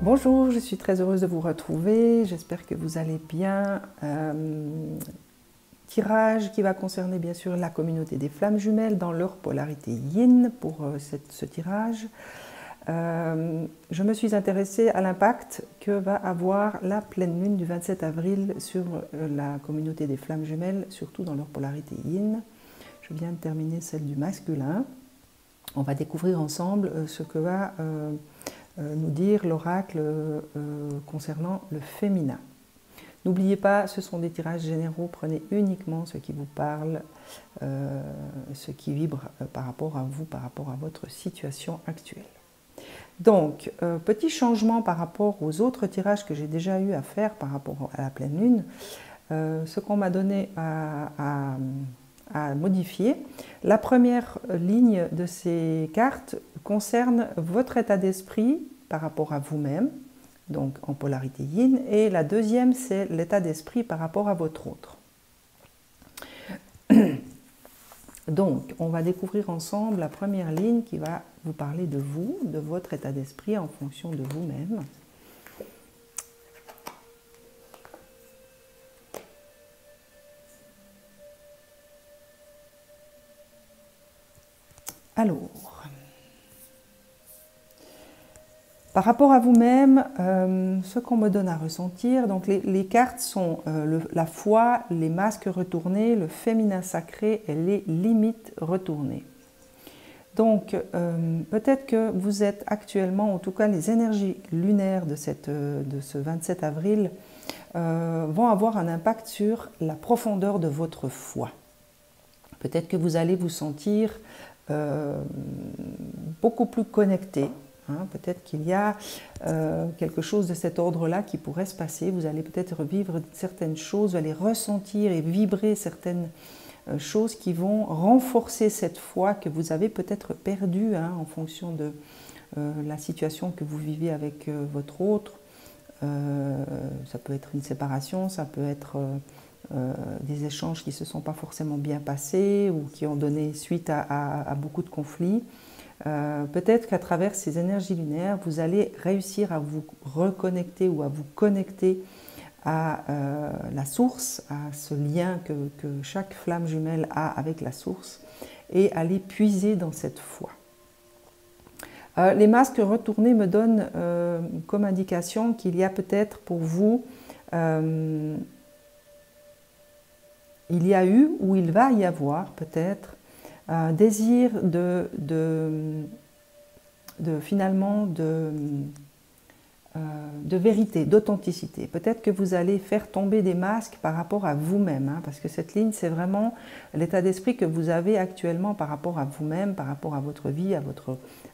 Bonjour, je suis très heureuse de vous retrouver, j'espère que vous allez bien. Tirage qui va concerner bien sûr la communauté des flammes jumelles dans leur polarité yin pour ce tirage. Je me suis intéressée à l'impact que va avoir la pleine lune du 27 avril sur la communauté des flammes jumelles, surtout dans leur polarité yin. Je viens de terminer celle du masculin. On va découvrir ensemble ce que va nous dire l'oracle concernant le féminin. N'oubliez pas, ce sont des tirages généraux, prenez uniquement ce qui vous parle, ce qui vibre par rapport à vous, par rapport à votre situation actuelle. Donc, petit changement par rapport aux autres tirages que j'ai déjà eu à faire par rapport à la pleine lune. Ce qu'on m'a donné à modifier. La première ligne de ces cartes concerne votre état d'esprit par rapport à vous-même, donc en polarité yin, et la deuxième, c'est l'état d'esprit par rapport à votre autre. Donc, on va découvrir ensemble la première ligne qui va vous parler de vous, de votre état d'esprit en fonction de vous-même. Alors, par rapport à vous-même, ce qu'on me donne à ressentir, donc les cartes sont la foi, les masques retournés, le féminin sacré et les limites retournées. Donc, peut-être que vous êtes actuellement, en tout cas les énergies lunaires de ce 27 avril, vont avoir un impact sur la profondeur de votre foi. Peut-être que vous allez vous sentir beaucoup plus connecté. Peut-être qu'il y a quelque chose de cet ordre-là qui pourrait se passer. Vous allez peut-être vivre certaines choses, vous allez ressentir et vibrer certaines choses qui vont renforcer cette foi que vous avez peut-être perdue en fonction de la situation que vous vivez avec votre autre. Ça peut être une séparation, ça peut être des échanges qui ne se sont pas forcément bien passés ou qui ont donné suite à beaucoup de conflits. Peut-être qu'à travers ces énergies lunaires, vous allez réussir à vous reconnecter ou à vous connecter à la source, à ce lien que chaque flamme jumelle a avec la source et aller puiser dans cette foi. Les masques retournés me donnent comme indication qu'il y a peut-être pour vous il y a eu ou il va y avoir peut-être un désir finalement de vérité, d'authenticité. Peut-être que vous allez faire tomber des masques par rapport à vous-même, parce que cette ligne, c'est vraiment l'état d'esprit que vous avez actuellement par rapport à vous-même, par rapport à votre vie,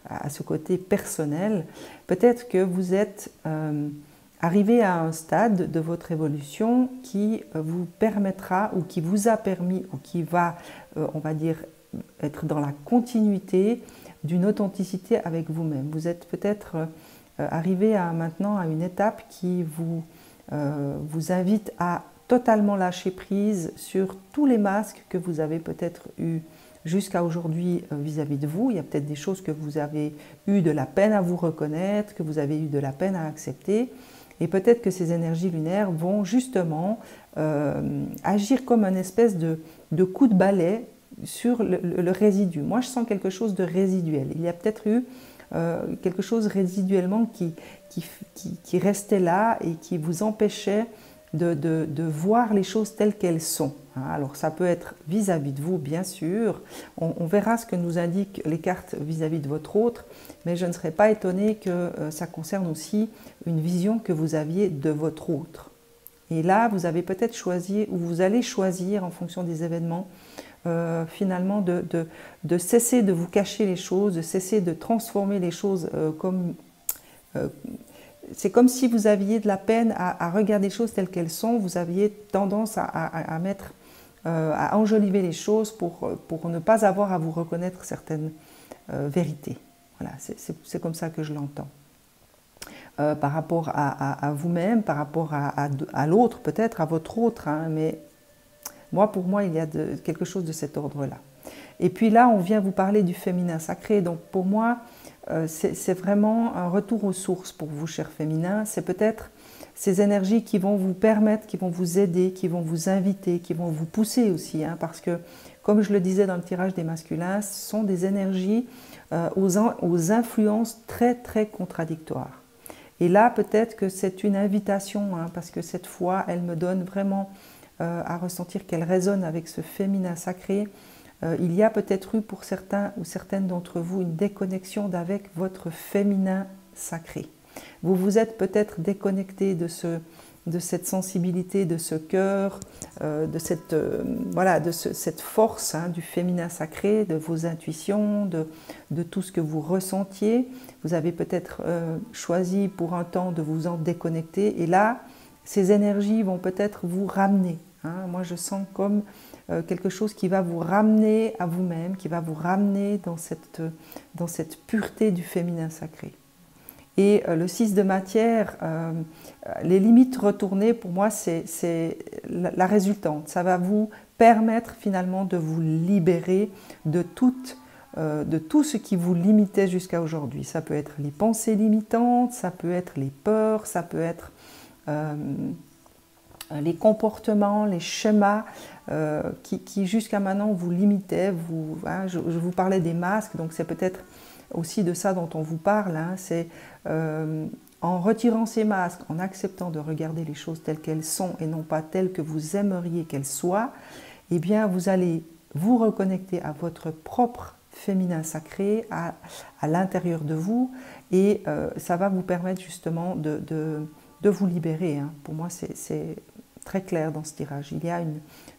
à ce côté personnel. Peut-être que vous êtes arrivé à un stade de votre évolution qui vous permettra ou qui vous a permis ou qui va, on va dire, être dans la continuité d'une authenticité avec vous-même. Vous êtes peut-être arrivé maintenant à une étape qui vous invite à totalement lâcher prise sur tous les masques que vous avez peut-être eus jusqu'à aujourd'hui vis-à-vis de vous. Il y a peut-être des choses que vous avez eu de la peine à vous reconnaître, que vous avez eu de la peine à accepter. Et peut-être que ces énergies lunaires vont justement agir comme une espèce de coup de balai sur le résidu. Moi, je sens quelque chose de résiduel. Il y a peut-être eu quelque chose résiduellement qui restait là et qui vous empêchait de voir les choses telles qu'elles sont. Alors, ça peut être vis-à-vis de vous, bien sûr. On verra ce que nous indiquent les cartes vis-à-vis de votre autre, mais je ne serais pas étonnée que ça concerne aussi une vision que vous aviez de votre autre. Et là, vous avez peut-être choisi, ou vous allez choisir en fonction des événements, finalement de cesser de vous cacher les choses, de cesser de transformer les choses comme... c'est comme si vous aviez de la peine à regarder les choses telles qu'elles sont, vous aviez tendance à enjoliver les choses pour ne pas avoir à vous reconnaître certaines vérités. Voilà, c'est comme ça que je l'entends. Par rapport à vous-même, par rapport à l'autre, peut-être à votre autre, mais pour moi, il y a quelque chose de cet ordre-là. Et puis là, on vient vous parler du féminin sacré. Donc pour moi, c'est vraiment un retour aux sources pour vous, chers féminins. C'est peut-être ces énergies qui vont vous permettre, qui vont vous aider, qui vont vous inviter, qui vont vous pousser aussi. Hein, parce que, comme je le disais dans le tirage des masculins, ce sont des énergies aux influences très, très contradictoires. Et là, peut-être que c'est une invitation, hein, parce que cette fois, elle me donne vraiment à ressentir qu'elle résonne avec ce féminin sacré. Il y a peut-être eu pour certains ou certaines d'entre vous une déconnexion avec votre féminin sacré. Vous vous êtes peut-être déconnecté de cette sensibilité, de ce cœur, de cette force, hein, du féminin sacré, de vos intuitions, de tout ce que vous ressentiez. Vous avez peut-être choisi pour un temps de vous en déconnecter. Et là, ces énergies vont peut-être vous ramener. Hein. Moi, je sens comme quelque chose qui va vous ramener à vous-même, qui va vous ramener dans cette pureté du féminin sacré. Et le 6 de matière, les limites retournées, pour moi, c'est la résultante. Ça va vous permettre finalement de vous libérer de tout ce qui vous limitait jusqu'à aujourd'hui. Ça peut être les pensées limitantes, ça peut être les peurs, ça peut être les comportements, les schémas qui jusqu'à maintenant vous limitaient. Je vous parlais des masques, donc c'est peut-être aussi de ça dont on vous parle. Hein, c'est en retirant ces masques, en acceptant de regarder les choses telles qu'elles sont et non pas telles que vous aimeriez qu'elles soient, eh bien vous allez vous reconnecter à votre propre féminin sacré, à l'intérieur de vous, et ça va vous permettre justement de vous libérer. Hein. Pour moi, c'est très clair dans ce tirage. Il y a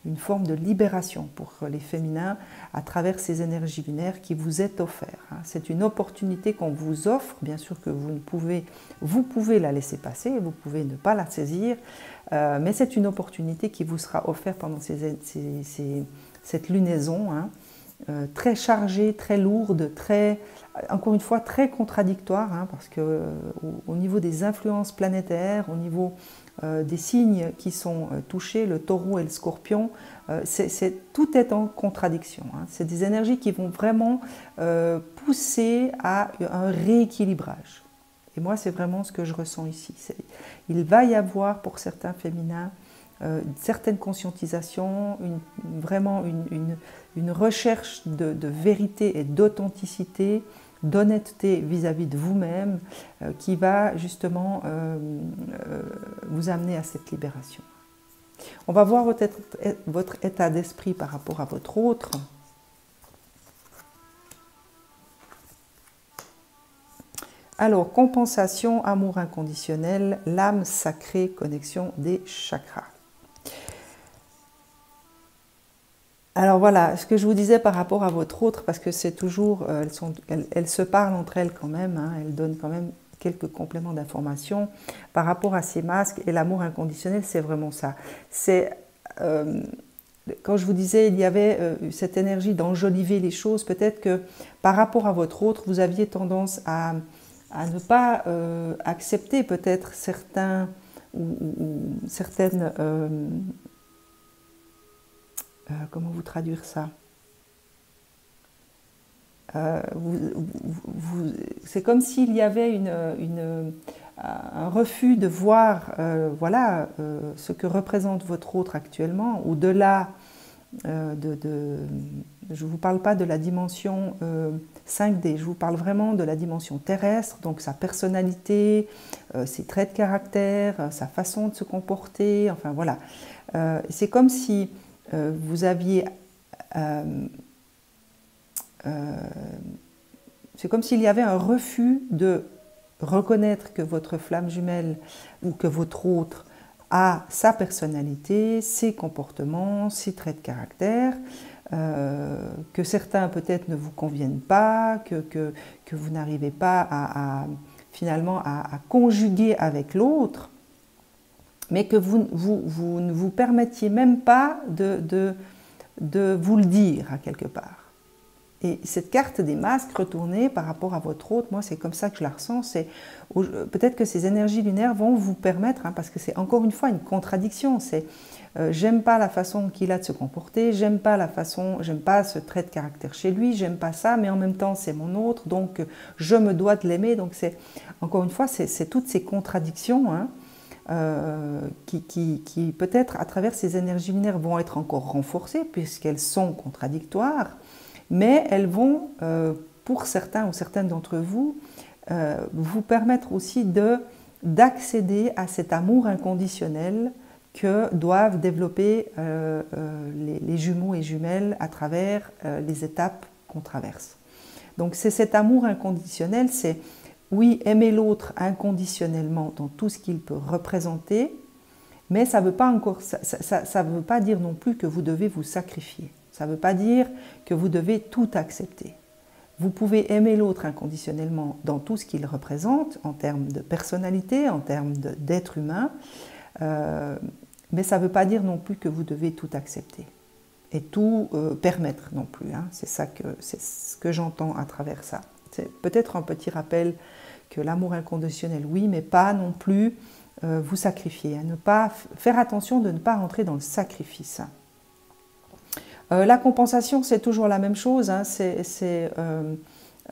une forme de libération pour les féminins à travers ces énergies lunaires qui vous est offerte. C'est une opportunité qu'on vous offre, bien sûr que vous pouvez la laisser passer, vous pouvez ne pas la saisir, mais c'est une opportunité qui vous sera offerte pendant cette lunaison, hein, très chargée, très lourde, encore une fois très contradictoire, hein, parce que au niveau des influences planétaires, au niveau des signes qui sont touchés, le taureau et le scorpion, tout est en contradiction. Hein. C'est des énergies qui vont vraiment pousser à un rééquilibrage. Et moi, c'est vraiment ce que je ressens ici. Il va y avoir pour certains féminins une certaine conscientisation, vraiment une recherche de vérité et d'authenticité, d'honnêteté vis-à-vis de vous-même, qui va justement vous amener à cette libération. On va voir votre état d'esprit par rapport à votre autre. Alors, compensation, amour inconditionnel, l'âme sacrée, connexion des chakras. Alors voilà, ce que je vous disais par rapport à votre autre, parce que c'est toujours, elles se parlent entre elles quand même, hein, elles donnent quand même quelques compléments d'information par rapport à ces masques et l'amour inconditionnel, c'est vraiment ça. C'est, quand je vous disais, il y avait cette énergie d'enjoliver les choses, peut-être que par rapport à votre autre, vous aviez tendance à ne pas accepter peut-être certaines comment vous traduire ça? C'est comme s'il y avait un refus de voir ce que représente votre autre actuellement, au-delà je ne vous parle pas de la dimension 5D, je vous parle vraiment de la dimension terrestre, donc sa personnalité, ses traits de caractère, sa façon de se comporter, enfin voilà. C'est comme si vous aviez... c'est comme s'il y avait un refus de reconnaître que votre flamme jumelle ou que votre autre a sa personnalité, ses comportements, ses traits de caractère, que certains peut-être ne vous conviennent pas, que vous n'arrivez pas finalement à conjuguer avec l'autre, mais que vous ne vous permettiez même pas de vous le dire à quelque part. Et cette carte des masques retournée par rapport à votre autre, moi c'est comme ça que je la ressens, peut-être que ces énergies lunaires vont vous permettre, hein, parce que c'est encore une fois une contradiction, j'aime pas la façon qu'il a de se comporter, j'aime pas ce trait de caractère chez lui, j'aime pas ça, mais en même temps c'est mon autre, donc je me dois de l'aimer. Donc c'est, encore une fois, c'est toutes ces contradictions, hein, qui peut-être à travers ces énergies lunaires vont être encore renforcées puisqu'elles sont contradictoires, mais elles vont, pour certains ou certaines d'entre vous, vous permettre aussi d'accéder à cet amour inconditionnel que doivent développer les jumeaux et jumelles à travers les étapes qu'on traverse. Donc c'est cet amour inconditionnel, c'est oui, aimer l'autre inconditionnellement dans tout ce qu'il peut représenter, mais ça ne veut pas dire non plus que vous devez vous sacrifier. Ça ne veut pas dire que vous devez tout accepter. Vous pouvez aimer l'autre inconditionnellement dans tout ce qu'il représente, en termes de personnalité, en termes d'être humain, mais ça ne veut pas dire non plus que vous devez tout accepter et tout permettre non plus. Hein. C'est ce que j'entends à travers ça. C'est peut-être un petit rappel que l'amour inconditionnel, oui, mais pas non plus vous sacrifier. Hein. Faire attention de ne pas rentrer dans le sacrifice. La compensation, c'est toujours la même chose. Hein. C'est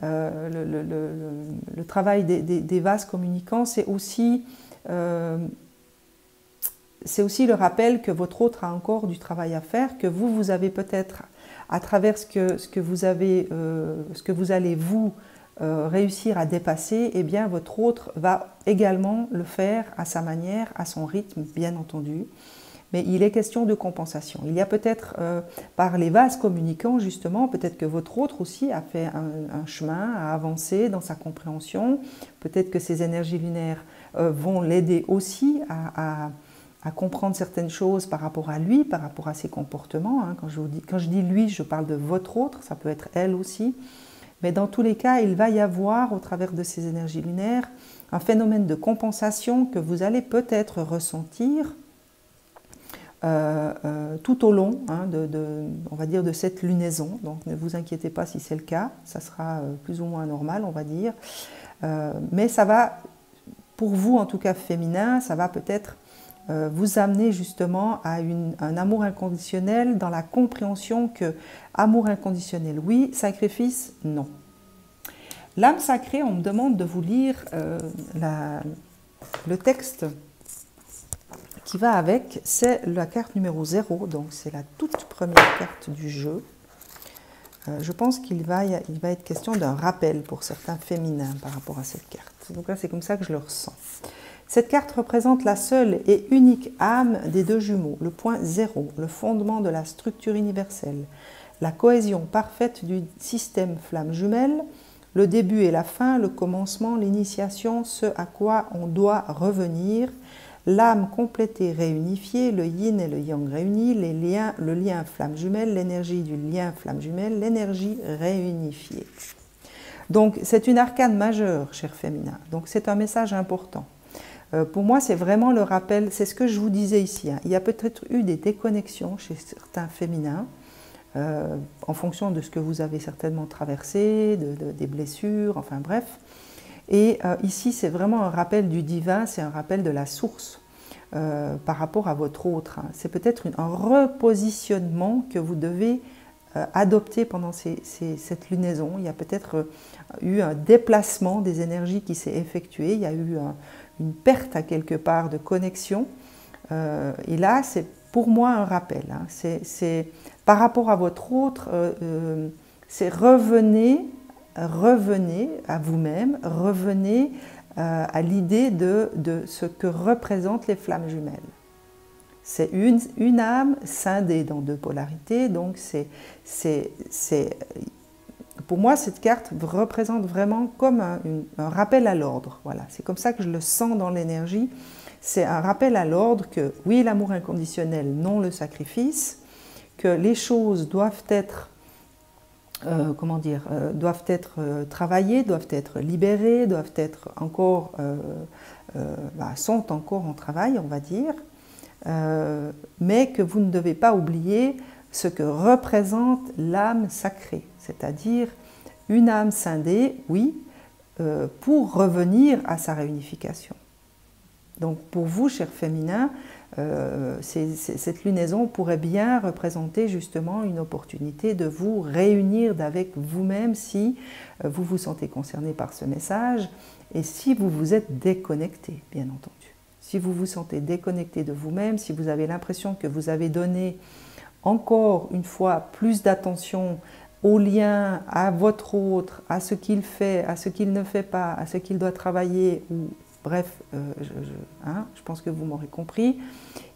le travail des vases communicants, c'est aussi le rappel que votre autre a encore du travail à faire, que vous avez peut-être, à travers ce que vous allez vous réussir à dépasser, eh bien votre autre va également le faire à sa manière, à son rythme, bien entendu. Mais il est question de compensation. Il y a peut-être, par les vases communicants, justement, peut-être que votre autre aussi a fait un chemin, a avancé dans sa compréhension. Peut-être que ces énergies lunaires vont l'aider aussi à comprendre certaines choses par rapport à lui, par rapport à ses comportements. Hein. Quand je dis lui, je parle de votre autre, ça peut être elle aussi. Mais dans tous les cas, il va y avoir, au travers de ces énergies lunaires, un phénomène de compensation que vous allez peut-être ressentir tout au long, hein, on va dire, de cette lunaison. Donc ne vous inquiétez pas si c'est le cas, ça sera plus ou moins normal, on va dire. Mais ça va, pour vous en tout cas féminin, ça va peut-être vous amener justement à un amour inconditionnel dans la compréhension que amour inconditionnel, oui, sacrifice, non. L'âme sacrée, on me demande de vous lire le texte qui va avec, c'est la carte numéro 0, donc c'est la toute première carte du jeu. Je pense qu'il va être question d'un rappel pour certains féminins par rapport à cette carte. Donc là, c'est comme ça que je le ressens. Cette carte représente la seule et unique âme des deux jumeaux, le point 0, le fondement de la structure universelle, la cohésion parfaite du système flamme jumelle, le début et la fin, le commencement, l'initiation, ce à quoi on doit revenir, l'âme complétée réunifiée, le yin et le yang réunis, le lien flamme jumelle, l'énergie du lien flamme jumelle, l'énergie réunifiée. Donc c'est une arcane majeure, cher féminin, donc c'est un message important. Pour moi, c'est vraiment le rappel, c'est ce que je vous disais ici. Hein. Il y a peut-être eu des déconnexions chez certains féminins, en fonction de ce que vous avez certainement traversé, des blessures, enfin bref. Et ici, c'est vraiment un rappel du divin, c'est un rappel de la source par rapport à votre autre. Hein. C'est peut-être un repositionnement que vous devez adopter pendant cette lunaison. Il y a peut-être eu un déplacement des énergies qui s'est effectué, il y a eu une perte à quelque part de connexion. Et là, c'est pour moi un rappel. Hein. C'est par rapport à votre autre, c'est revenez à vous-même, revenez à l'idée de ce que représentent les flammes jumelles. C'est une âme scindée dans deux polarités, donc pour moi, cette carte représente vraiment comme un rappel à l'ordre. Voilà, c'est comme ça que je le sens dans l'énergie. C'est un rappel à l'ordre que, oui, l'amour inconditionnel, non le sacrifice, que les choses doivent être, travaillées, doivent être libérées, doivent être encore, sont encore en travail, on va dire, mais que vous ne devez pas oublier ce que représente l'âme sacrée, c'est-à-dire une âme scindée, oui, pour revenir à sa réunification. Donc pour vous, chers féminins, cette lunaison pourrait bien représenter justement une opportunité de vous réunir avec vous-même si vous vous sentez concerné par ce message et si vous vous êtes déconnecté, bien entendu. Si vous vous sentez déconnecté de vous-même, si vous avez l'impression que vous avez donné encore une fois plus d'attention au lien, à votre autre, à ce qu'il fait, à ce qu'il ne fait pas, à ce qu'il doit travailler, ou bref, je pense que vous m'aurez compris,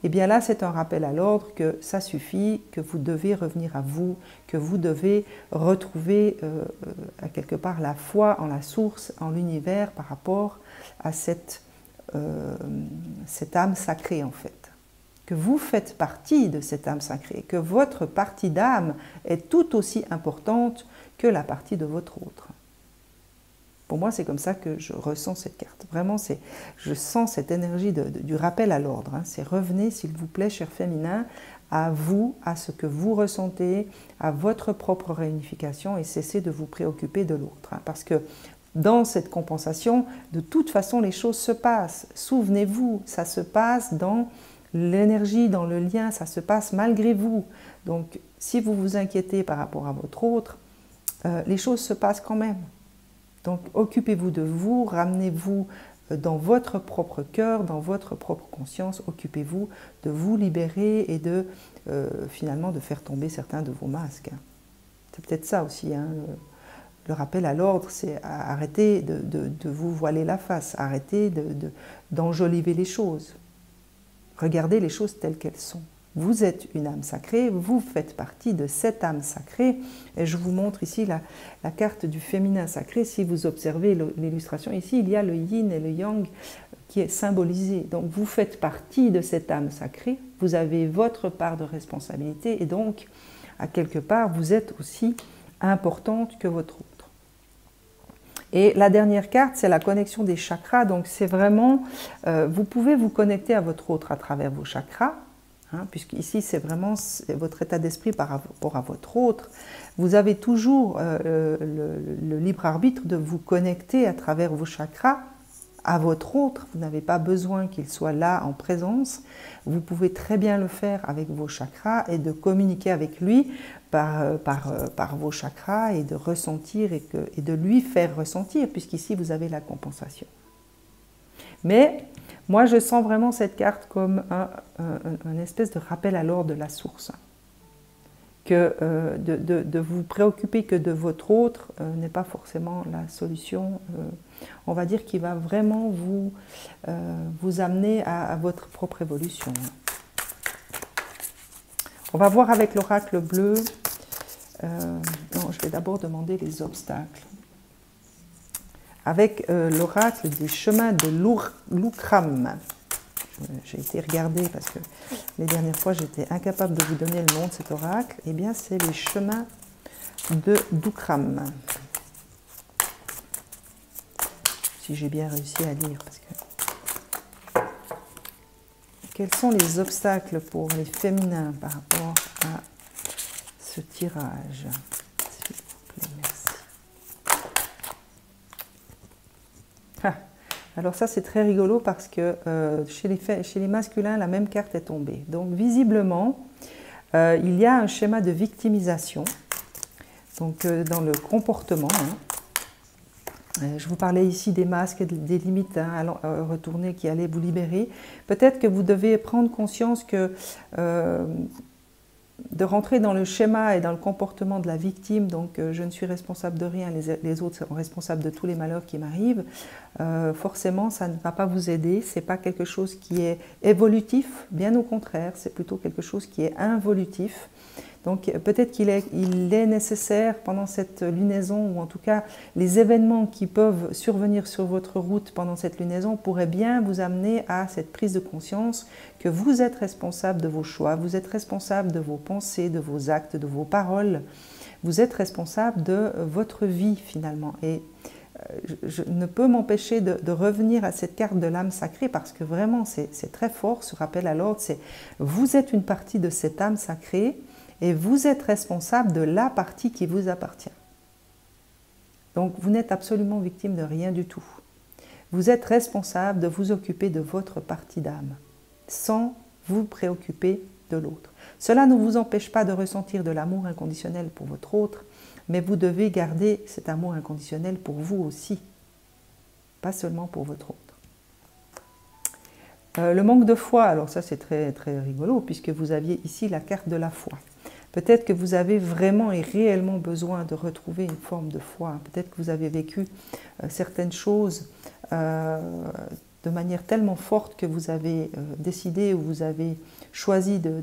et bien là c'est un rappel à l'ordre que ça suffit, que vous devez revenir à vous, que vous devez retrouver à quelque part la foi en la source, en l'univers par rapport à cette âme sacrée en fait. Que vous faites partie de cette âme sacrée, que votre partie d'âme est tout aussi importante que la partie de votre autre. Pour moi, c'est comme ça que je ressens cette carte. Vraiment, je sens cette énergie du rappel à l'ordre. C'est revenez, s'il vous plaît, cher féminin, à vous, à ce que vous ressentez, à votre propre réunification et cessez de vous préoccuper de l'autre. Parce que dans cette compensation, de toute façon, les choses se passent. Souvenez-vous, ça se passe dans l'énergie, dans le lien, ça se passe malgré vous. Donc, si vous vous inquiétez par rapport à votre autre, les choses se passent quand même. Donc, occupez-vous de vous, ramenez-vous dans votre propre cœur, dans votre propre conscience, occupez-vous de vous libérer et de, finalement, de faire tomber certains de vos masques. C'est peut-être ça aussi, le rappel à l'ordre, c'est arrêter de vous voiler la face, arrêter d'enjoliver les choses. Regardez les choses telles qu'elles sont. Vous êtes une âme sacrée, vous faites partie de cette âme sacrée. Et je vous montre ici la carte du féminin sacré. Si vous observez l'illustration, ici il y a le yin et le yang qui est symbolisé. Donc vous faites partie de cette âme sacrée, vous avez votre part de responsabilité et donc, à quelque part, vous êtes aussi importante que votre autre. Et la dernière carte, c'est la connexion des chakras. Donc c'est vraiment, vous pouvez vous connecter à votre autre à travers vos chakras, puisqu'ici c'est vraiment votre état d'esprit par rapport à votre autre. Vous avez toujours le libre arbitre de vous connecter à travers vos chakras à votre autre. Vous n'avez pas besoin qu'il soit là en présence. Vous pouvez très bien le faire avec vos chakras et de communiquer avec lui par vos chakras et de ressentir et de lui faire ressentir, puisqu'ici vous avez la compensation. Mais moi je sens vraiment cette carte comme un espèce de rappel à l'ordre de la source. Que de vous préoccuper que de votre autre n'est pas forcément la solution, on va dire, qui va vraiment vous amener à votre propre évolution. On va voir avec l'oracle bleu. Non, je vais d'abord demander les obstacles. Avec l'oracle des chemins de l'Oukram. J'ai été regarder parce que les dernières fois j'étais incapable de vous donner le nom de cet oracle. Eh bien, c'est les chemins d'Oukram. Si j'ai bien réussi à lire, parce que... Quels sont les obstacles pour les féminins par rapport à ce tirage? S'il vous plaît, merci. Ah. Alors ça c'est très rigolo parce que chez les masculins la même carte est tombée. Donc visiblement il y a un schéma de victimisation donc, dans le comportement. Je vous parlais ici des masques, des limites retournées qui allaient vous libérer. Peut-être que vous devez prendre conscience que de rentrer dans le schéma et dans le comportement de la victime, donc je ne suis responsable de rien, les autres sont responsables de tous les malheurs qui m'arrivent, forcément ça ne va pas vous aider, ce n'est pas quelque chose qui est évolutif, bien au contraire, c'est plutôt quelque chose qui est involutif. Donc peut-être qu'il est nécessaire pendant cette lunaison, ou en tout cas les événements qui peuvent survenir sur votre route pendant cette lunaison pourraient bien vous amener à cette prise de conscience que vous êtes responsable de vos choix, vous êtes responsable de vos pensées, de vos actes, de vos paroles, vous êtes responsable de votre vie finalement. Et je ne peux m'empêcher de revenir à cette carte de l'âme sacrée parce que vraiment c'est très fort ce rappel à l'ordre, c'est vous êtes une partie de cette âme sacrée, et vous êtes responsable de la partie qui vous appartient. Donc vous n'êtes absolument victime de rien du tout. Vous êtes responsable de vous occuper de votre partie d'âme, sans vous préoccuper de l'autre. Cela ne vous empêche pas de ressentir de l'amour inconditionnel pour votre autre, mais vous devez garder cet amour inconditionnel pour vous aussi, pas seulement pour votre autre. Le manque de foi, alors ça c'est très, très rigolo, puisque vous aviez ici la carte de la foi. Peut-être que vous avez vraiment et réellement besoin de retrouver une forme de foi. Peut-être que vous avez vécu certaines choses de manière tellement forte que vous avez décidé ou vous avez choisi de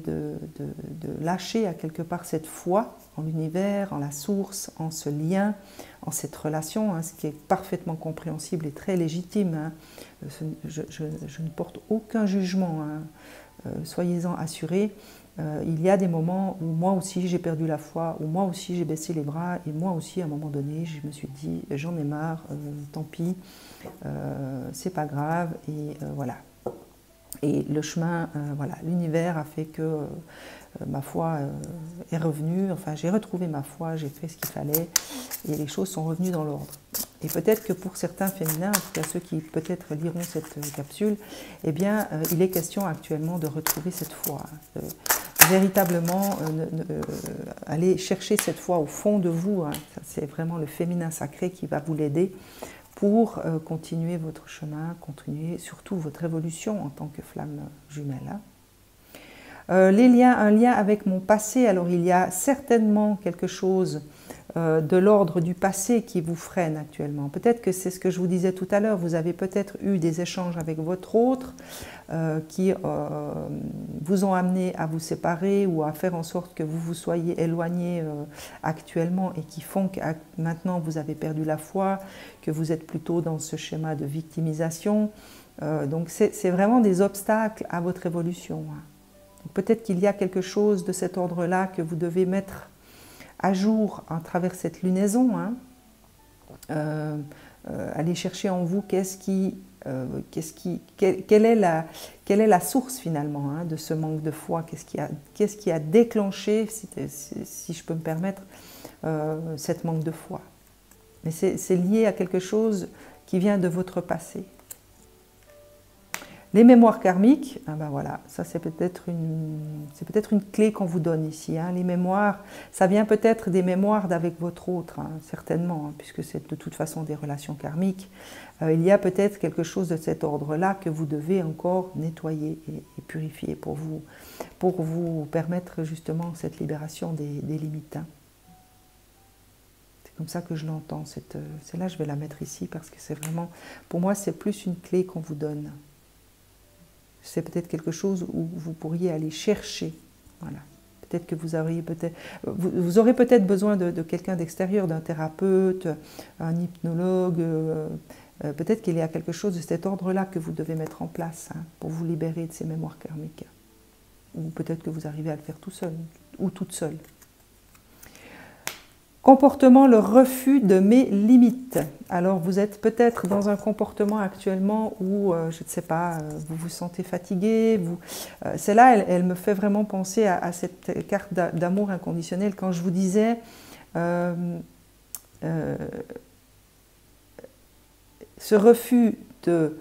lâcher à quelque part cette foi en l'univers, en la source, en ce lien, en cette relation, ce qui est parfaitement compréhensible et très légitime. Je ne porte aucun jugement, soyez-en assurés. Il y a des moments où moi aussi j'ai perdu la foi, où moi aussi j'ai baissé les bras, et moi aussi à un moment donné je me suis dit j'en ai marre, tant pis, c'est pas grave, et voilà. Et le chemin, voilà, l'univers a fait que ma foi est revenue, enfin j'ai retrouvé ma foi, j'ai fait ce qu'il fallait, et les choses sont revenues dans l'ordre. Et peut-être que pour certains féminins, en tout cas ceux qui peut-être liront cette capsule, eh bien il est question actuellement de retrouver cette foi, véritablement aller chercher cette foi au fond de vous, c'est vraiment le féminin sacré qui va vous l'aider pour continuer votre chemin, continuer surtout votre évolution en tant que flamme jumelle. Les liens, un lien avec mon passé, alors il y a certainement quelque chose de l'ordre du passé qui vous freine actuellement. Peut-être que c'est ce que je vous disais tout à l'heure, vous avez peut-être eu des échanges avec votre autre qui vous ont amené à vous séparer ou à faire en sorte que vous vous soyez éloignés actuellement et qui font que maintenant vous avez perdu la foi, que vous êtes plutôt dans ce schéma de victimisation. Donc c'est vraiment des obstacles à votre évolution. Peut-être qu'il y a quelque chose de cet ordre-là que vous devez mettre à jour à travers cette lunaison. Allez chercher en vous quelle est la source finalement de ce manque de foi, qu'est-ce qui a déclenché, si je peux me permettre, cette manque de foi. Mais c'est lié à quelque chose qui vient de votre passé. Les mémoires karmiques, ben voilà, ça c'est peut-être une clé qu'on vous donne ici. Les mémoires, ça vient peut-être des mémoires d'avec votre autre, certainement, puisque c'est de toute façon des relations karmiques. Il y a peut-être quelque chose de cet ordre-là que vous devez encore nettoyer et purifier pour vous permettre justement cette libération des limites. C'est comme ça que je l'entends. Celle-là, je vais la mettre ici parce que c'est vraiment, pour moi, c'est plus une clé qu'on vous donne. C'est peut-être quelque chose où vous pourriez aller chercher. Voilà. Peut-être que vous aurez peut-être besoin de quelqu'un d'extérieur, d'un thérapeute, un hypnologue. Peut-être qu'il y a quelque chose de cet ordre-là que vous devez mettre en place pour vous libérer de ces mémoires karmiques. Ou peut-être que vous arrivez à le faire tout seul ou toute seule. Comportement, le refus de mes limites. Alors vous êtes peut-être dans un comportement actuellement où, je ne sais pas, vous vous sentez fatigué. Celle-là, elle me fait vraiment penser à cette carte d'amour inconditionnel. Quand je vous disais, ce refus de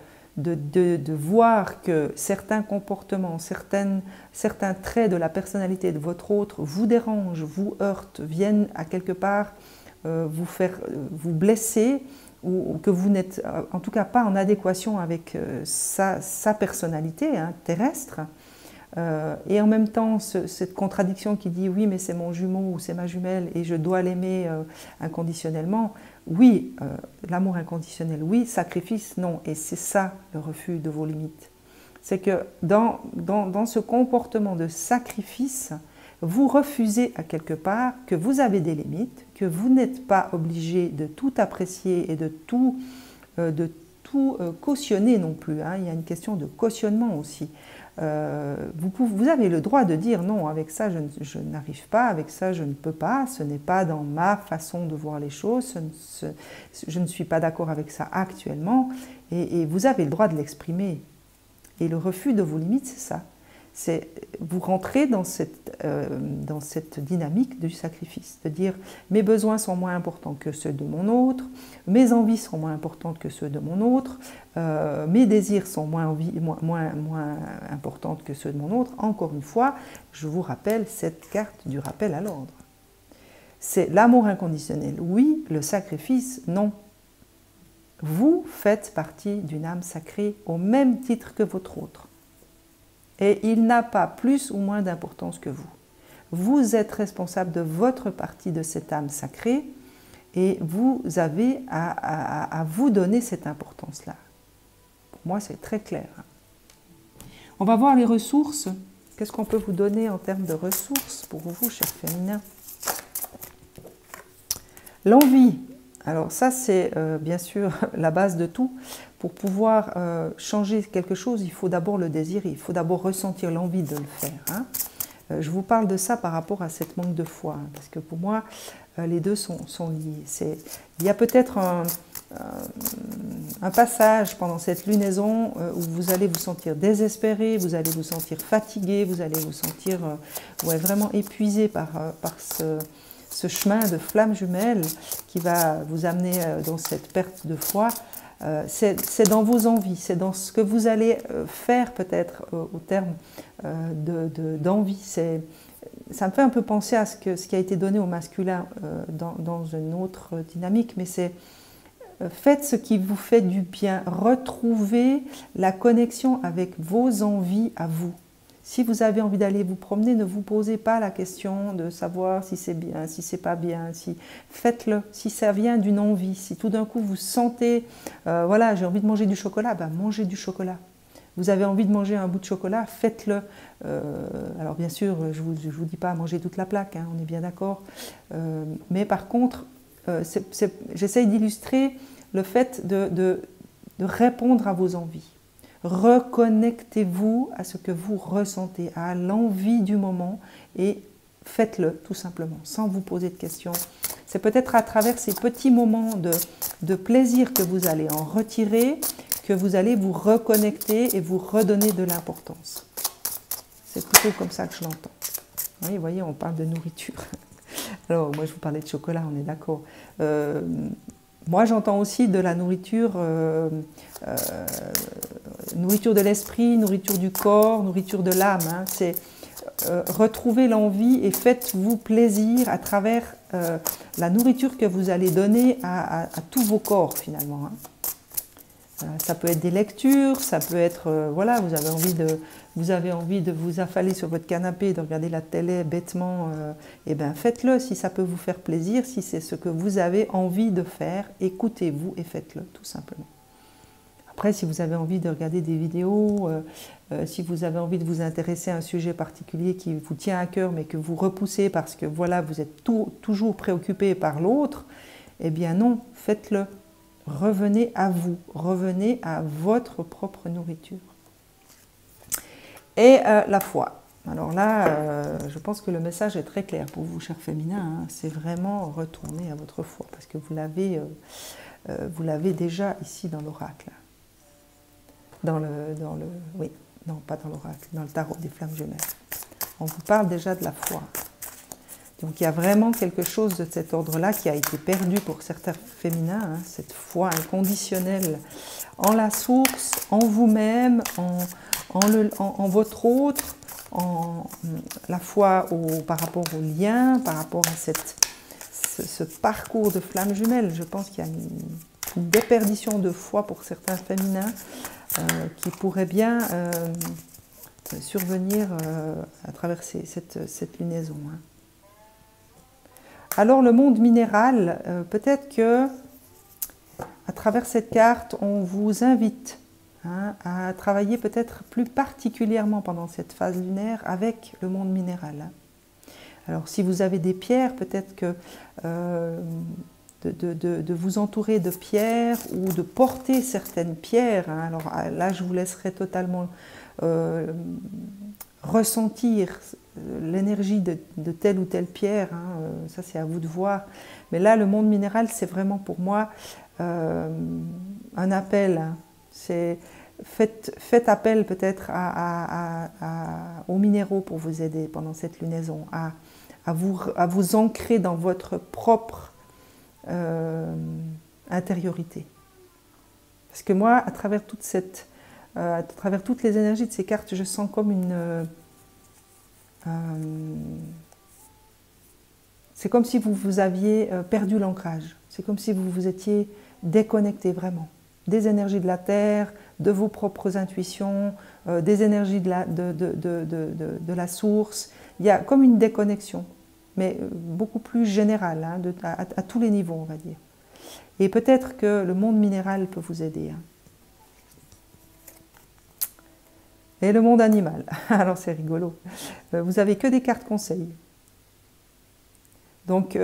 voir que certains comportements, certains traits de la personnalité de votre autre vous dérangent, vous heurtent, viennent à quelque part vous blesser, ou que vous n'êtes en tout cas pas en adéquation avec sa personnalité terrestre, et en même temps cette contradiction qui dit oui mais c'est mon jumeau ou c'est ma jumelle et je dois l'aimer inconditionnellement. Oui, l'amour inconditionnel, oui, sacrifice, non. Et c'est ça le refus de vos limites. C'est que dans ce comportement de sacrifice, vous refusez à quelque part que vous avez des limites, que vous n'êtes pas obligé de tout apprécier et de tout cautionner non plus. Il y a une question de cautionnement aussi. Vous avez le droit de dire non, avec ça je n'arrive pas, avec ça je ne peux pas, ce n'est pas dans ma façon de voir les choses, je ne suis pas d'accord avec ça actuellement, et vous avez le droit de l'exprimer. Et le refus de vos limites, c'est ça. Vous rentrez dans cette dynamique du sacrifice, de dire mes besoins sont moins importants que ceux de mon autre, mes envies sont moins importantes que ceux de mon autre, mes désirs sont moins importants que ceux de mon autre. Encore une fois, je vous rappelle cette carte du rappel à l'ordre. C'est l'amour inconditionnel, oui, le sacrifice, non. Vous faites partie d'une âme sacrée au même titre que votre autre. Et il n'a pas plus ou moins d'importance que vous. Vous êtes responsable de votre partie de cette âme sacrée et vous avez à vous donner cette importance-là. Pour moi, c'est très clair. On va voir les ressources. Qu'est-ce qu'on peut vous donner en termes de ressources pour vous, chers féminins? L'envie. Alors ça, c'est bien sûr la base de tout. Pour pouvoir changer quelque chose, il faut d'abord le désirer, il faut d'abord ressentir l'envie de le faire. Hein. Je vous parle de ça par rapport à cette manque de foi, hein, parce que pour moi, les deux sont liés. Il y a peut-être un passage pendant cette lunaison où vous allez vous sentir désespéré, vous allez vous sentir fatigué, vous allez vous sentir vraiment épuisé par ce chemin de flamme jumelle qui va vous amener dans cette perte de foi. C'est dans vos envies, c'est dans ce que vous allez faire peut-être au terme d'envie. Ça me fait un peu penser à ce qui a été donné au masculin dans une autre dynamique, mais c'est faites ce qui vous fait du bien, retrouvez la connexion avec vos envies à vous. Si vous avez envie d'aller vous promener, ne vous posez pas la question de savoir si c'est bien, si c'est pas bien. Faites-le. Si ça vient d'une envie, si tout d'un coup vous sentez, voilà, j'ai envie de manger du chocolat, ben mangez du chocolat. Vous avez envie de manger un bout de chocolat, faites-le. Alors bien sûr, je vous dis pas manger toute la plaque, hein, on est bien d'accord. Mais par contre, j'essaye d'illustrer le fait de répondre à vos envies. Reconnectez-vous à ce que vous ressentez, à l'envie du moment et faites-le tout simplement, sans vous poser de questions. C'est peut-être à travers ces petits moments de plaisir que vous allez en retirer, que vous allez vous reconnecter et vous redonner de l'importance. C'est plutôt comme ça que je l'entends. Oui, vous voyez, on parle de nourriture. Alors, moi, je vous parlais de chocolat, on est d'accord. Moi, j'entends aussi de la nourriture, nourriture de l'esprit, nourriture du corps, nourriture de l'âme. Hein. C'est retrouver l'envie et faites-vous plaisir à travers la nourriture que vous allez donner à tous vos corps, finalement. Hein. Ça peut être des lectures, ça peut être, voilà, vous avez envie de vous affaler sur votre canapé et de regarder la télé bêtement, eh bien faites-le si ça peut vous faire plaisir, si c'est ce que vous avez envie de faire, écoutez-vous et faites-le, tout simplement. Après, si vous avez envie de regarder des vidéos, si vous avez envie de vous intéresser à un sujet particulier qui vous tient à cœur, mais que vous repoussez parce que voilà, vous êtes toujours préoccupé par l'autre, eh bien non, faites-le. Revenez à vous, revenez à votre propre nourriture. Et la foi. Alors là, je pense que le message est très clair pour vous, chers féminins. Hein. C'est vraiment retourner à votre foi, parce que vous l'avez déjà ici dans l'oracle. Oui, non, pas dans l'oracle, dans le tarot des flammes jumelles. On vous parle déjà de la foi. Donc il y a vraiment quelque chose de cet ordre-là qui a été perdu pour certains féminins, hein, cette foi inconditionnelle en la source, en vous-même, en votre autre, en la foi par rapport au lien, par rapport à ce parcours de flammes jumelles. Je pense qu'il y a une déperdition de foi pour certains féminins qui pourrait bien survenir à travers cette lunaison. Hein. Alors le monde minéral, peut-être que à travers cette carte, on vous invite hein, à travailler peut-être plus particulièrement pendant cette phase lunaire avec le monde minéral. Hein. Alors si vous avez des pierres, peut-être que de vous entourer de pierres ou de porter certaines pierres. Hein. Alors là, je vous laisserai totalement ressentir l'énergie de telle ou telle pierre, hein, ça c'est à vous de voir. Mais là, le monde minéral, c'est vraiment pour moi un appel. Hein. faites appel peut-être aux minéraux pour vous aider pendant cette lunaison, à vous ancrer dans votre propre intériorité. Parce que moi, à travers toutes les énergies de ces cartes, je sens comme c'est comme si vous aviez perdu l'ancrage. C'est comme si vous vous étiez déconnecté vraiment des énergies de la Terre, de vos propres intuitions, des énergies de la source. Il y a comme une déconnexion, mais beaucoup plus générale, hein, à tous les niveaux, on va dire. Et peut-être que le monde minéral peut vous aider. Hein. Et le monde animal, alors c'est rigolo. Vous n'avez que des cartes conseils. Donc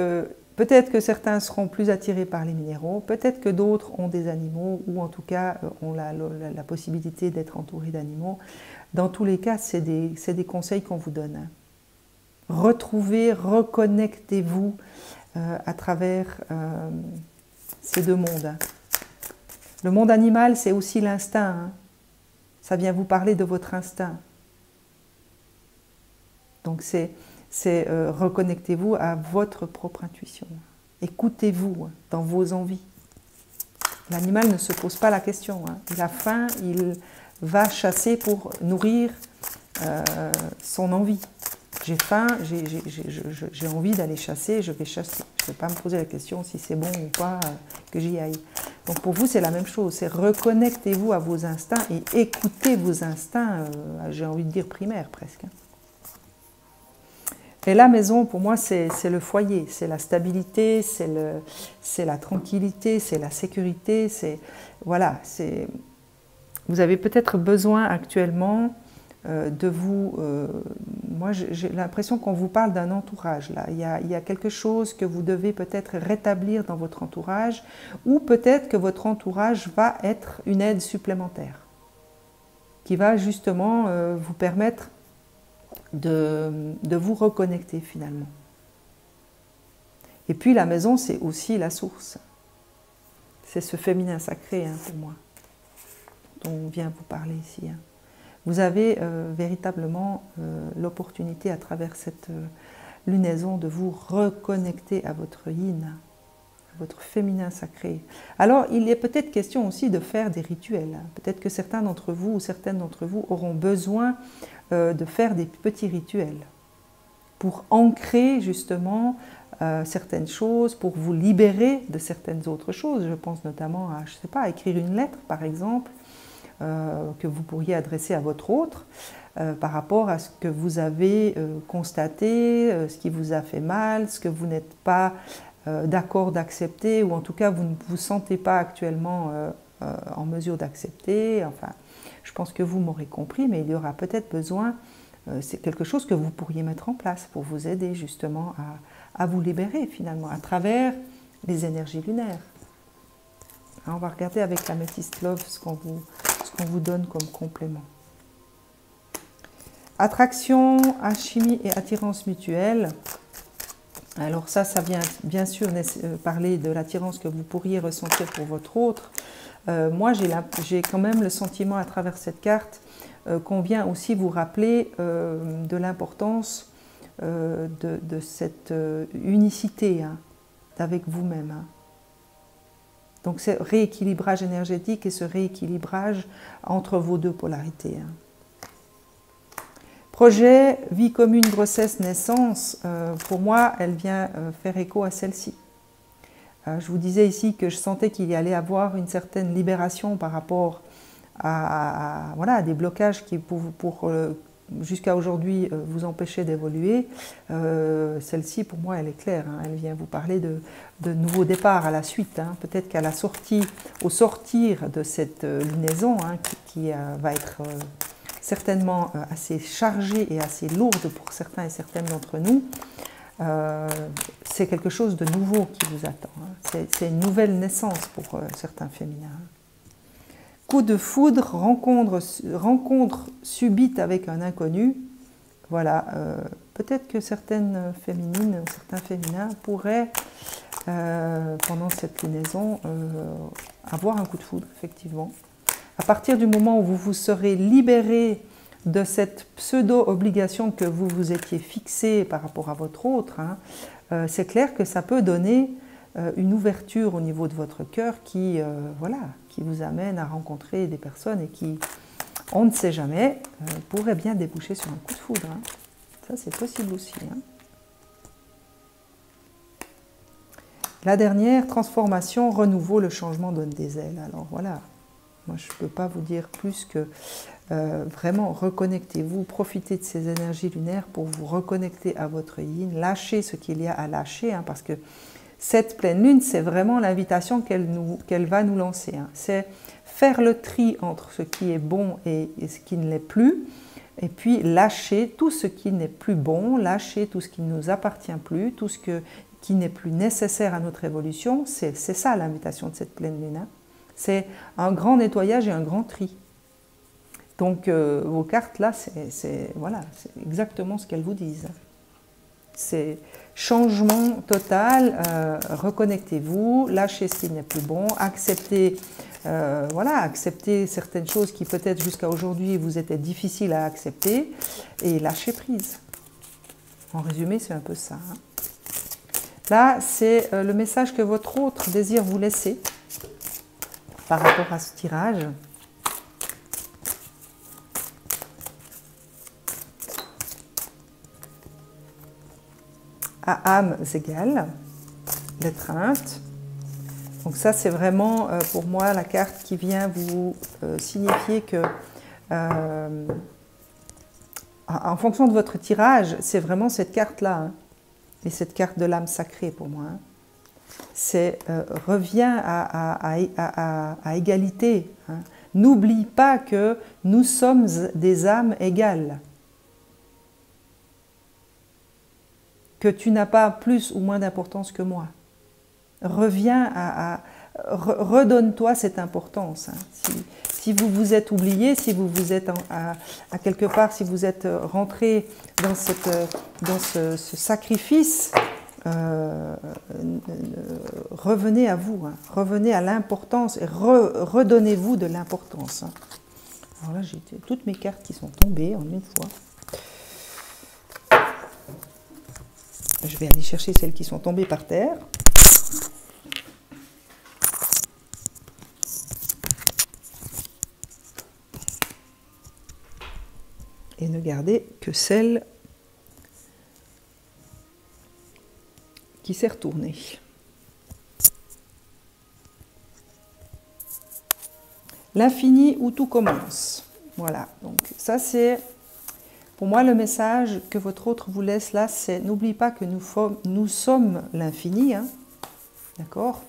peut-être que certains seront plus attirés par les minéraux, peut-être que d'autres ont des animaux, ou en tout cas ont la possibilité d'être entourés d'animaux. Dans tous les cas, c'est des conseils qu'on vous donne. Hein. Retrouvez, reconnectez-vous à travers ces deux mondes. Hein. Le monde animal, c'est aussi l'instinct. Hein. Ça vient vous parler de votre instinct. Donc c'est reconnectez-vous à votre propre intuition. Écoutez-vous dans vos envies. L'animal ne se pose pas la question. Hein. Il a faim, il va chasser pour nourrir son envie. J'ai faim, j'ai envie d'aller chasser, je vais chasser. Je ne vais pas me poser la question si c'est bon ou pas que j'y aille. Donc pour vous, c'est la même chose. C'est reconnectez-vous à vos instincts et écoutez vos instincts, j'ai envie de dire primaires presque. Et la maison, pour moi, c'est le foyer, c'est la stabilité, c'est la tranquillité, c'est la sécurité. Voilà, vous avez peut-être besoin actuellement de vous... moi, j'ai l'impression qu'on vous parle d'un entourage. Là. Il y a quelque chose que vous devez peut-être rétablir dans votre entourage, ou peut-être que votre entourage va être une aide supplémentaire, qui va justement vous permettre de vous reconnecter finalement. Et puis la maison, c'est aussi la source. C'est ce féminin sacré, hein, pour moi, dont on vient vous parler ici. Hein. Vous avez véritablement l'opportunité à travers cette lunaison de vous reconnecter à votre yin, à votre féminin sacré. Alors il est peut-être question aussi de faire des rituels. Hein. Peut-être que certains d'entre vous ou certaines d'entre vous auront besoin de faire des petits rituels pour ancrer justement certaines choses, pour vous libérer de certaines autres choses. Je pense notamment à, je sais pas, à écrire une lettre par exemple, que vous pourriez adresser à votre autre par rapport à ce que vous avez constaté, ce qui vous a fait mal, ce que vous n'êtes pas d'accord d'accepter, ou en tout cas vous ne vous sentez pas actuellement en mesure d'accepter. Enfin, je pense que vous m'aurez compris, mais il y aura peut-être besoin, c'est quelque chose que vous pourriez mettre en place pour vous aider justement à vous libérer finalement à travers les énergies lunaires. On va regarder avec l'améthyste Love ce qu'on vous donne comme complément. Attraction, alchimie et attirance mutuelle. Alors ça vient bien sûr parler de l'attirance que vous pourriez ressentir pour votre autre. Moi, j'ai quand même le sentiment à travers cette carte qu'on vient aussi vous rappeler de l'importance de cette unicité hein, avec vous-même. Hein. Donc, ce rééquilibrage énergétique et ce rééquilibrage entre vos deux polarités. Hein. Projet, vie commune, grossesse, naissance, pour moi, elle vient faire écho à celle-ci. Je vous disais ici que je sentais qu'il y allait avoir une certaine libération par rapport voilà, à des blocages qui, jusqu'à aujourd'hui, vous empêchaient d'évoluer. Celle-ci, pour moi, elle est claire. Hein. Elle vient vous parler de nouveaux départs à la suite. Hein. Peut-être qu'à au sortir de cette lunaison, hein, qui va être certainement assez chargée et assez lourde pour certains et certaines d'entre nous, c'est quelque chose de nouveau qui vous attend. Hein. C'est une nouvelle naissance pour certains féminins. Coup de foudre, rencontre subite avec un inconnu. Voilà, peut-être que certaines féminines, certains féminins pourraient, pendant cette lunaison, avoir un coup de foudre, effectivement, à partir du moment où vous vous serez libéré de cette pseudo-obligation que vous vous étiez fixée par rapport à votre autre, hein, c'est clair que ça peut donner une ouverture au niveau de votre cœur qui, voilà, qui vous amène à rencontrer des personnes et qui, on ne sait jamais, pourrait bien déboucher sur un coup de foudre. Hein. Ça, c'est possible aussi. Hein. La dernière, transformation, renouveau, le changement donne des ailes. Alors voilà, moi je ne peux pas vous dire plus que vraiment reconnectez-vous, profitez de ces énergies lunaires pour vous reconnecter à votre yin, lâchez ce qu'il y a à lâcher, hein, parce que cette pleine lune, c'est vraiment l'invitation qu'elle va nous lancer. Hein. C'est faire le tri entre ce qui est bon et ce qui ne l'est plus, et puis lâcher tout ce qui n'est plus bon, lâcher tout ce qui ne nous appartient plus, tout ce qui n'est plus nécessaire à notre évolution. C'est ça l'invitation de cette pleine lune. Hein. C'est un grand nettoyage et un grand tri. Donc vos cartes là, voilà, c'est exactement ce qu'elles vous disent. C'est changement total, reconnectez-vous, lâchez ce qui n'est plus bon, acceptez, voilà, acceptez certaines choses qui peut-être jusqu'à aujourd'hui vous étaient difficiles à accepter et lâchez prise. En résumé, c'est un peu ça. Hein. Là, c'est le message que votre autre désire vous laisser par rapport à ce tirage. À âmes égales, l'étreinte. Donc ça, c'est vraiment pour moi la carte qui vient vous signifier que en fonction de votre tirage, c'est vraiment cette carte-là, hein, et cette carte de l'âme sacrée pour moi. Hein. C'est reviens à égalité. Hein. N'oublie pas que nous sommes des âmes égales. Que tu n'as pas plus ou moins d'importance que moi. Reviens redonne-toi cette importance. Hein. Si vous vous êtes oublié, si vous vous êtes à quelque part, si vous êtes rentré dans ce sacrifice, revenez à vous, hein. Revenez à l'importance et redonnez-vous de l'importance. Hein. Alors là, j'ai toutes mes cartes qui sont tombées en une fois. Je vais aller chercher celles qui sont tombées par terre. Et ne garder que celle qui s'est retournée. L'infini où tout commence. Voilà, donc ça c'est... Pour moi, le message que votre autre vous laisse là, c'est n'oublie pas que nous sommes l'infini, hein, d'accord.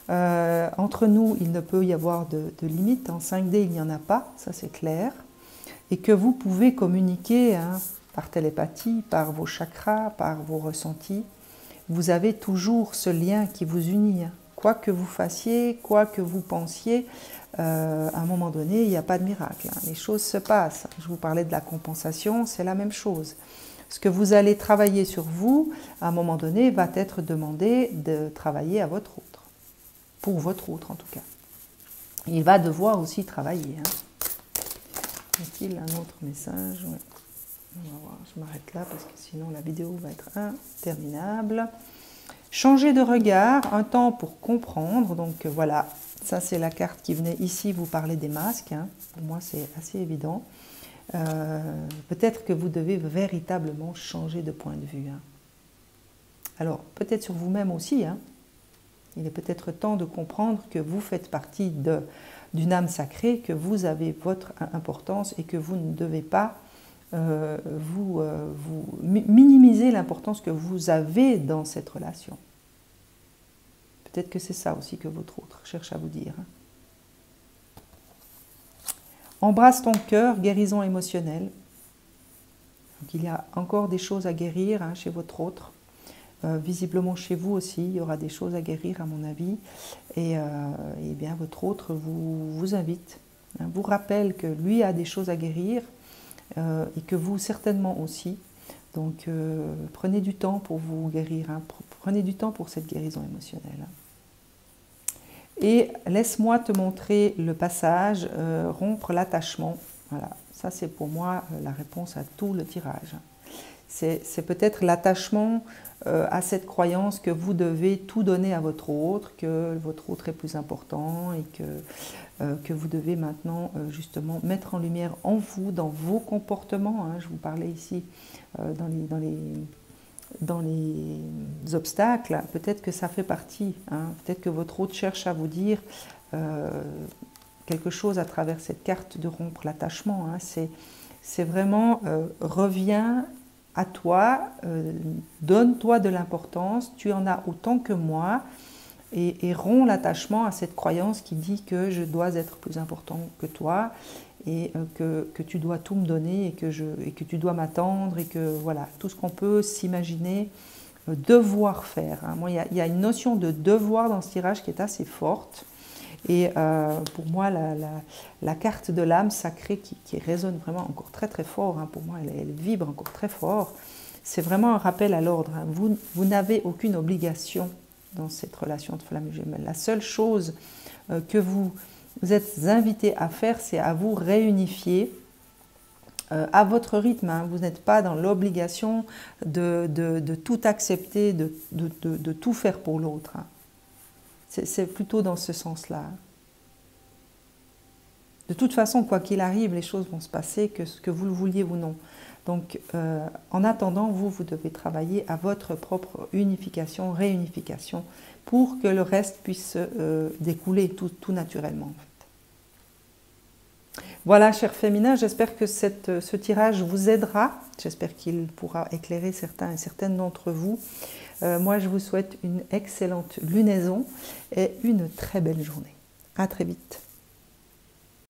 Entre nous, il ne peut y avoir de limite. En 5D, il n'y en a pas, ça c'est clair. Et que vous pouvez communiquer hein, par télépathie, par vos chakras, par vos ressentis. Vous avez toujours ce lien qui vous unit. Hein. Quoi que vous fassiez, quoi que vous pensiez, à un moment donné, il n'y a pas de miracle. Hein. Les choses se passent. Je vous parlais de la compensation, c'est la même chose. Ce que vous allez travailler sur vous, à un moment donné, va être demandé de travailler à votre autre. Pour votre autre, en tout cas. Il va devoir aussi travailler. Hein. Y a-t-il un autre message? Ouais. On va voir, je m'arrête là parce que sinon la vidéo va être interminable. Changer de regard, un temps pour comprendre. Donc voilà. Ça, c'est la carte qui venait ici vous parler des masques. Hein. Pour moi, c'est assez évident. Peut-être que vous devez véritablement changer de point de vue. Hein. Alors, peut-être sur vous-même aussi. Hein. Il est peut-être temps de comprendre que vous faites partie d'une âme sacrée, que vous avez votre importance et que vous ne devez pas vous minimiser l'importance que vous avez dans cette relation. Peut-être que c'est ça aussi que votre autre cherche à vous dire. Embrasse ton cœur, guérison émotionnelle. Donc, il y a encore des choses à guérir hein, chez votre autre. Visiblement chez vous aussi, il y aura des choses à guérir à mon avis. Et bien votre autre vous invite, hein, vous rappelle que lui a des choses à guérir et que vous certainement aussi. Donc prenez du temps pour vous guérir, hein, prenez du temps pour cette guérison émotionnelle. Hein. Et laisse-moi te montrer le passage, rompre l'attachement. Voilà, ça c'est pour moi la réponse à tout le tirage. C'est peut-être l'attachement à cette croyance que vous devez tout donner à votre autre, que votre autre est plus important et que vous devez maintenant justement mettre en lumière en vous, dans vos comportements. Hein, je vous parlais ici dans les obstacles, peut-être que ça fait partie. Hein, peut-être que votre autre cherche à vous dire quelque chose à travers cette carte de rompre l'attachement. Hein, c'est vraiment reviens à toi, donne-toi de l'importance, tu en as autant que moi, et romps l'attachement à cette croyance qui dit que je dois être plus important que toi, et que tu dois tout me donner, et que tu dois m'attendre, et que voilà, tout ce qu'on peut s'imaginer devoir faire. Hein. Moi, il y a une notion de devoir dans ce tirage qui est assez forte, et pour moi, la carte de l'âme sacrée qui résonne vraiment encore très très fort, hein, pour moi elle vibre encore très fort, c'est vraiment un rappel à l'ordre. Hein. Vous n'avez aucune obligation dans cette relation de flamme jumelle. La seule chose que vous êtes invité à faire, c'est à vous réunifier à votre rythme. Hein. Vous n'êtes pas dans l'obligation de tout accepter, de tout faire pour l'autre. Hein. C'est plutôt dans ce sens-là. De toute façon, quoi qu'il arrive, les choses vont se passer, que vous le vouliez ou non. Donc, en attendant, vous devez travailler à votre propre unification, réunification, pour que le reste puisse découler tout naturellement. En fait. Voilà, chers féminins, j'espère que ce tirage vous aidera. J'espère qu'il pourra éclairer certains et certaines d'entre vous. Moi, je vous souhaite une excellente lunaison et une très belle journée. À très vite.